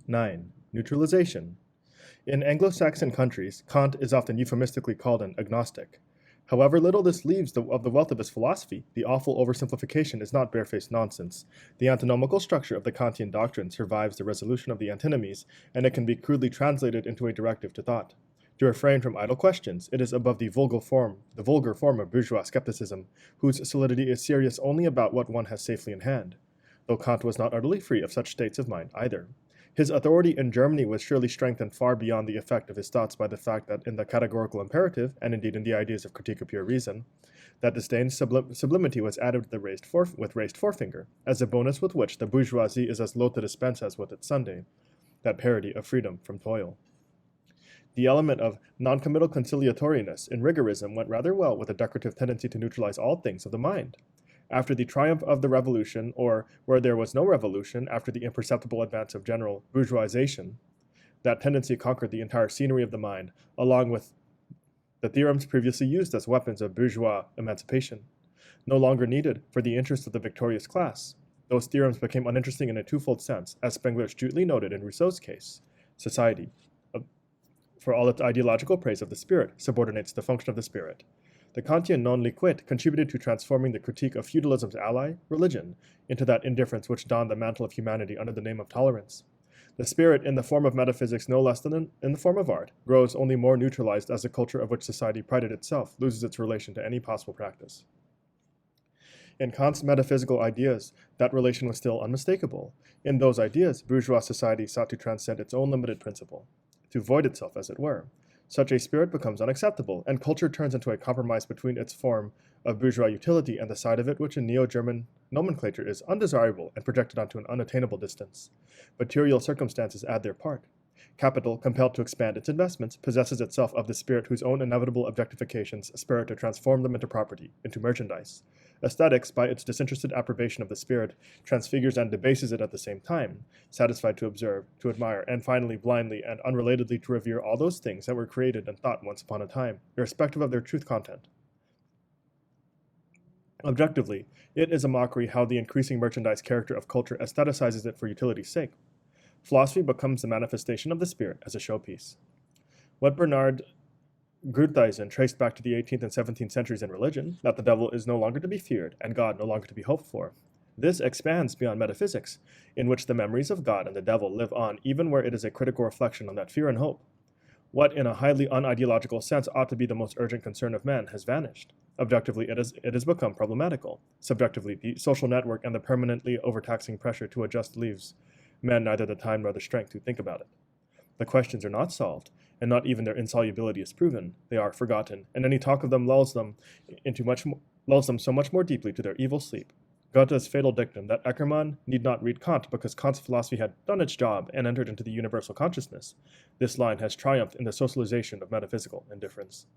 9. Neutralization. In Anglo-Saxon countries, Kant is often euphemistically called an agnostic. However little this leaves of the wealth of his philosophy, the awful oversimplification is not barefaced nonsense. The antinomical structure of the Kantian doctrine survives the resolution of the antinomies, and it can be crudely translated into a directive to thought. To refrain from idle questions, it is above the vulgar form of bourgeois skepticism, whose solidity is serious only about what one has safely in hand. Though Kant was not utterly free of such states of mind either. His authority in Germany was surely strengthened far beyond the effect of his thoughts by the fact that in the categorical imperative, and indeed in the ideas of critique of pure reason, that disdained sublimity was added with raised forefinger, as a bonus with which the bourgeoisie is as loath to dispense as with its Sunday, that parody of freedom from toil. The element of non-committal conciliatoriness in rigorism went rather well with a decorative tendency to neutralize all things of the mind. After the triumph of the revolution, or where there was no revolution, after the imperceptible advance of general bourgeoisization, that tendency conquered the entire scenery of the mind, along with the theorems previously used as weapons of bourgeois emancipation, no longer needed for the interest of the victorious class. Those theorems became uninteresting in a twofold sense, as Spengler astutely noted in Rousseau's case. Society, for all its ideological praise of the spirit, subordinates the function of the spirit. The Kantian non liquid contributed to transforming the critique of feudalism's ally, religion, into that indifference which donned the mantle of humanity under the name of tolerance. The spirit, in the form of metaphysics no less than in the form of art, grows only more neutralized as the culture of which society prided itself loses its relation to any possible practice. In Kant's metaphysical ideas, that relation was still unmistakable. In those ideas, bourgeois society sought to transcend its own limited principle, to void itself, as it were. Such a spirit becomes unacceptable, and culture turns into a compromise between its form of bourgeois utility and the side of it which in Neo-German nomenclature is undesirable and projected onto an unattainable distance. Material circumstances add their part. Capital, compelled to expand its investments, possesses itself of the spirit whose own inevitable objectifications spur it to transform them into property, into merchandise. Aesthetics, by its disinterested approbation of the spirit, transfigures and debases it at the same time, satisfied to observe, to admire, and finally blindly and unrelatedly to revere all those things that were created and thought once upon a time, irrespective of their truth content. Objectively, it is a mockery how the increasing merchandise character of culture aestheticizes it for utility's sake. Philosophy becomes the manifestation of the spirit as a showpiece. What Bernard Grundeisen traced back to the 18th and 17th centuries in religion, that the devil is no longer to be feared and God no longer to be hoped for. This expands beyond metaphysics, in which the memories of God and the devil live on even where it is a critical reflection on that fear and hope. What in a highly unideological sense ought to be the most urgent concern of man has vanished. Objectively, it has become problematical. Subjectively, the social network and the permanently overtaxing pressure to adjust leaves men neither the time nor the strength to think about it. The questions are not solved, and not even their insolubility is proven. They are forgotten, and any talk of them lulls them so much more deeply to their evil sleep. Goethe's fatal dictum that Eckermann need not read Kant because Kant's philosophy had done its job and entered into the universal consciousness. This line has triumphed in the socialization of metaphysical indifference.